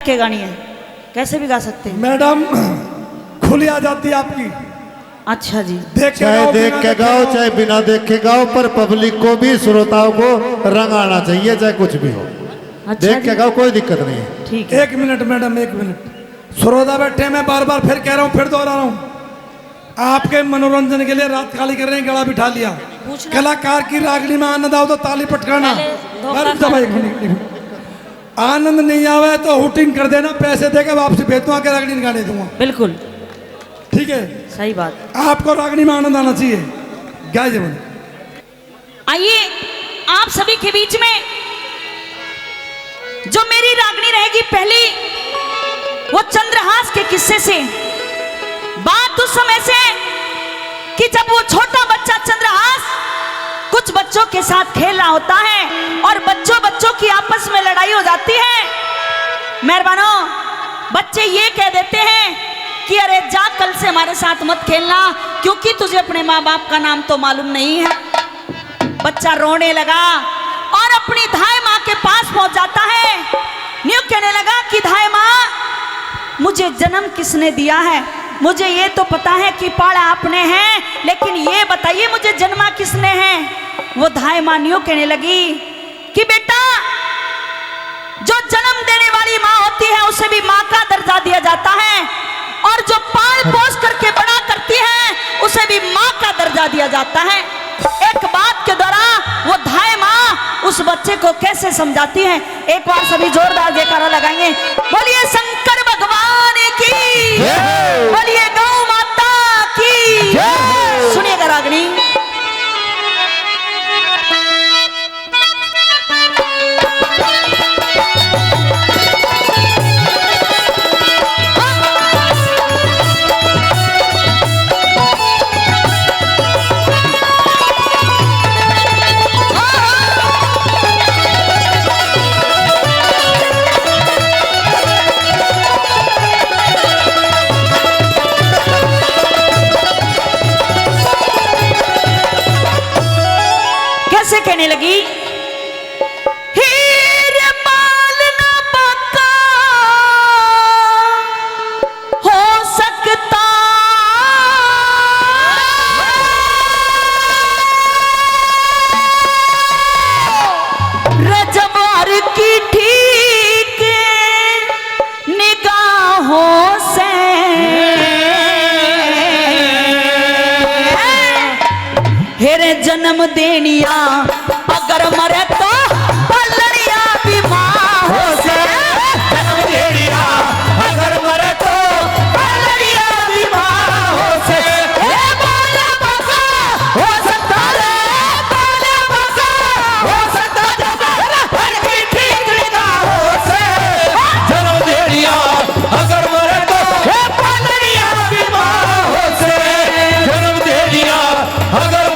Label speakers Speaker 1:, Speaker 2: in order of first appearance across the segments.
Speaker 1: के गानी है, कैसे भी गा सकते हैं
Speaker 2: मैडम, खुली आ जाती है आपकी।
Speaker 1: अच्छा जी,
Speaker 3: चाहे देख के गाओ चाहे बिना देख के गाओ, पर पब्लिक को भी श्रोताओं को रंग आना चाहिए, चाहे कुछ भी हो।
Speaker 1: अच्छा
Speaker 3: देख के गाओ, कोई दिक्कत नहीं है।
Speaker 1: ठीक है।
Speaker 2: 1 मिनट मैडम, 1 मिनट। श्रोता बैठे, मैं बार बार फिर कह रहा हूँ, फिर दोहरा रहा हूँ, आपके मनोरंजन के लिए रात खाली कर रहे हैं, गला बिठा लिया। कलाकार की रागनी में आनंद आओ तो ताली पटकाना। आनंद नहीं आवे तो हुटिंग कर देना, पैसे देकर वापसी भेज दूंगा, आके रागनी गाने दूंगा।
Speaker 1: बिल्कुल
Speaker 2: ठीक है,
Speaker 1: सही बात।
Speaker 2: आपको रागनी में आनंद आना चाहिए। गाय जब
Speaker 1: आइए आप सभी के बीच में जो मेरी रागनी रहेगी पहली, वो चंद्रहास के किस्से से। बात उस समय से कि जब वो छोटा बच्चा चंद्रहास कुछ बच्चों के साथ खेल रहा होता है और बच्चों की आपस में लड़ाई हो जाती है। मेहरबानो, बच्चे ये कह देते हैं कि अरे जा, कल से हमारे साथ मत खेलना, क्योंकि तुझे अपने माँ बाप का नाम तो मालूम नहीं है। बच्चा रोने लगा और अपनी धाय माँ के पास पहुंच जाता है। न्यू कहने लगा कि धाय माँ, मुझे जन्म किसने दिया है? मुझे ये तो पता है कि पाला आपने है, लेकिन ये बताइए मुझे जन्मा किसने है? वो धाय माँ न्यू कहने लगी कि बेटा, जो जन्म देने वाली माँ होती है उसे भी माँ का दर्जा दिया जाता है, और जो पाल पोस करके बड़ा करती है उसे भी माँ का दर्जा दिया जाता है। एक बात के द्वारा वो धाय माँ उस बच्चे को कैसे समझाती है, एक बार सभी जोरदार जयकारा लगाएंगे। बोलिए शंकर भगवान की, बोलिए गौ माता की। सुनिएगा रागनी। कहने लगी, हीर माल ना पक्का हो सकता, रजवार की ठीक निगाहों से हेरे जन्म देनिया, अगर मरे तो पलड़िया भी माँ से। जन्म देनिया, अगर मरे तो पलड़िया भी माँ से। बाला बका हो सकता है, बाला बका हो सकता है, की ठीक निगाहों से।
Speaker 4: जन्म देनिया, अगर मरे तो
Speaker 1: पलड़िया भी
Speaker 4: माँ से। जन्म देनिया, अगर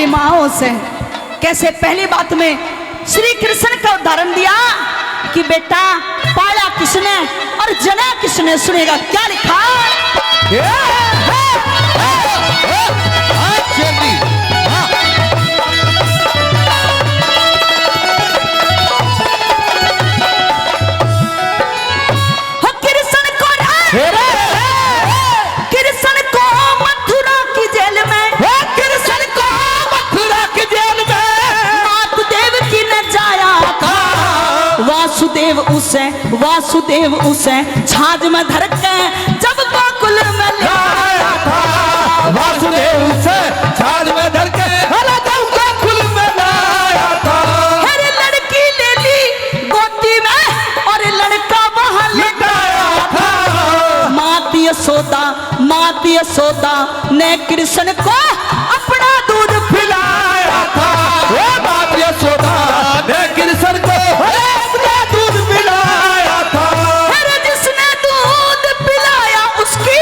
Speaker 1: माओ से। कैसे? पहली बात में श्री कृष्ण का उदाहरण दिया कि बेटा, पाला किसने और जना किसने? सुनेगा क्या लिखा। कृष्ण को मथुरा की जेल में, कृष्ण को मथुरा की जेल में मात देव की न जाया था। वासुदेव उसे छाछ में धर के जब गोकुल में लाया था।
Speaker 4: वासुदेव उसे छाछ में धर के जब गोकुल में लाया था।
Speaker 1: अरे लड़की ले ली गोदी में और लड़का वहां लटाया था। मात यशोदा ने कृष्ण को अपना दूध पिलाया था।
Speaker 4: मात यशोदा ने कृष्ण को अपना दूध पिलाया था।
Speaker 1: जिसने दूध पिलाया उसकी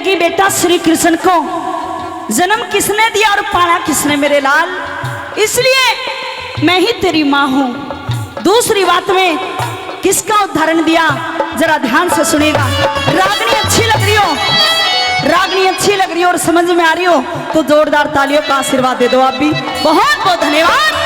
Speaker 1: कहेगी बेटा श्री कृष्ण को जन्म किसने दिया और पाला किसने मेरे लाल, इसलिए मैं ही तेरी माँ हूँ। दूसरी बात में किसका उदाहरण दिया जरा ध्यान से सुनेगा। रागनी अच्छी लग रही हो, रागनी अच्छी लग रही हो और समझ में आ रही हो तो जोरदार तालियों का आशीर्वाद दे दो आप भी। बहुत बहुत धन्यवाद।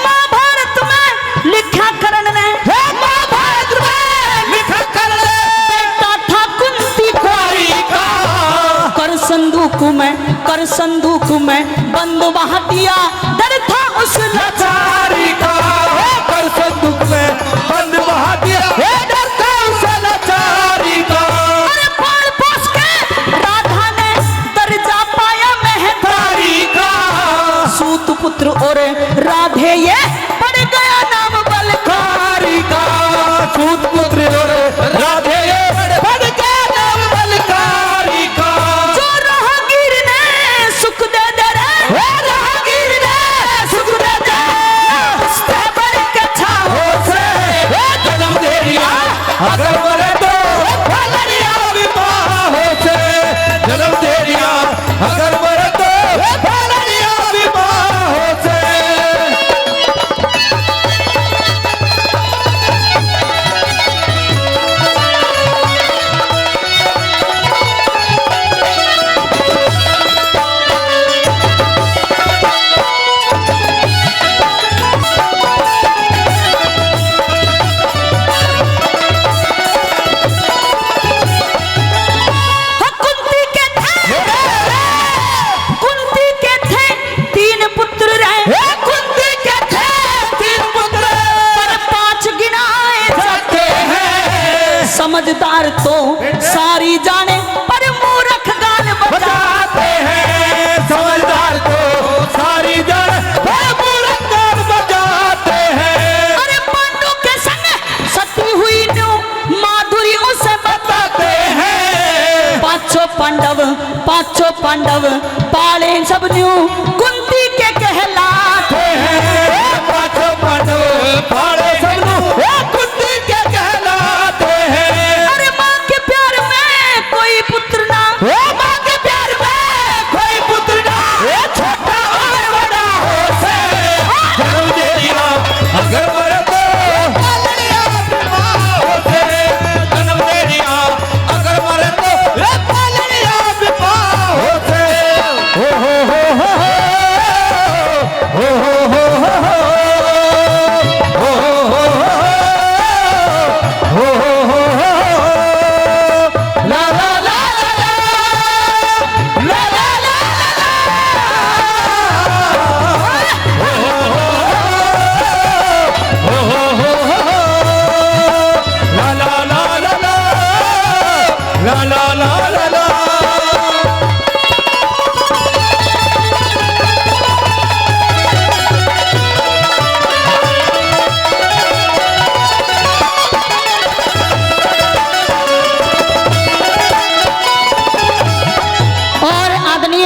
Speaker 1: महाभारत में लिखा करण ने, महाभारत में लिखा करण बेटा था कुंती का, कर संदूक में बंद बहा दिया, डर था उस लाचारी का।
Speaker 4: कर संदूक में बंद बहा दिया, डर था उस लाचारी का।
Speaker 1: अरे पाल पोस के राधा ने दर्जा पाया महतारी का। सूत पुत्र और राधे ये पड़ गया नाम बलकारी का।
Speaker 4: सूत पुत्र और राधे पड़ गया नाम बलकारी का।
Speaker 1: जो राहगीर ने सुख दे दे रे, राहगीर ने सुख दे दे, उससे बढ़ के छाओ से
Speaker 4: जन्म दे दिया, अगर मरे तो फलनिया विवाहों से। जन्म दे दिया, अगर मरे तो फलनिया विवाहों से।
Speaker 1: कुंती के थे तीन पुत्र रहे, कुंती के थे तीन पुत्र, पर 5 गिनाए जाते हैं। समझदार तो सारी जाने पर मूर्ख गाल बजाते
Speaker 4: हैं। समझदार तो सारी जड़ मूर्ख गाल बजाते हैं।
Speaker 1: अरे पांडु के संग सती हुई न्यू माधुरी उसे बताते हैं। पांचों पांडव पाले सब न्यू कुंती के कहलाते हैं।
Speaker 4: पांचों पांडव पाले सब कुंती के कहलाते हैं।
Speaker 1: अरे माँ के प्यार में कोई पुत्र ना,
Speaker 4: माँ के प्यार में कोई पुत्र ना, छोटा और बड़ा हो से। जन्म दे दिया, अगर मरे तो फलनिया विवाहों से। जन्म दे दिया, अगर मरे तो फलनिया विवाहों से। हो हो हो हो हो हो हो हो हो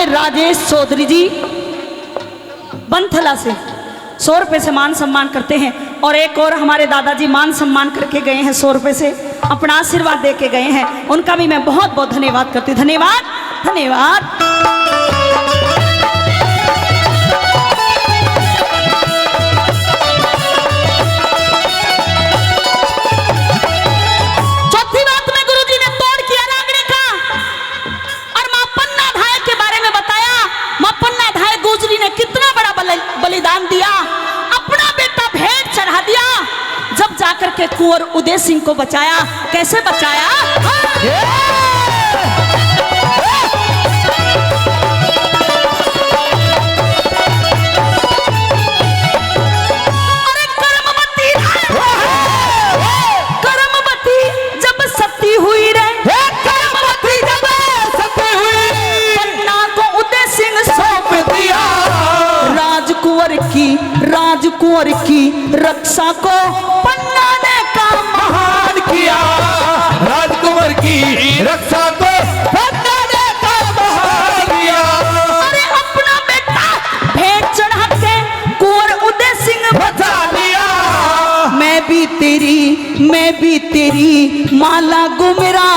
Speaker 1: राजेश चौधरी जी बनथला से 100 रुपए से मान सम्मान करते हैं और एक और हमारे दादाजी मान सम्मान करके गए हैं 100 रुपए से अपना आशीर्वाद दे के गए हैं, उनका भी मैं बहुत बहुत धन्यवाद करती हूँ। धन्यवाद धन्यवाद। बलिदान दिया, अपना बेटा भेंट चढ़ा दिया, जब जाकर के कुंवर उदय सिंह को बचाया। कैसे बचाया? अरे कर्मवती जब सती हुई रे, कर्मवती जब सती हुई, पन्ना को उदय सिंह सौंप दिया। राजकुंवर की रक्षा को पन्ना ने काम महान किया।
Speaker 4: राजकुंवर की रक्षा को पन्ना ने काम महान किया।
Speaker 1: अरे मेरी माला गुमरा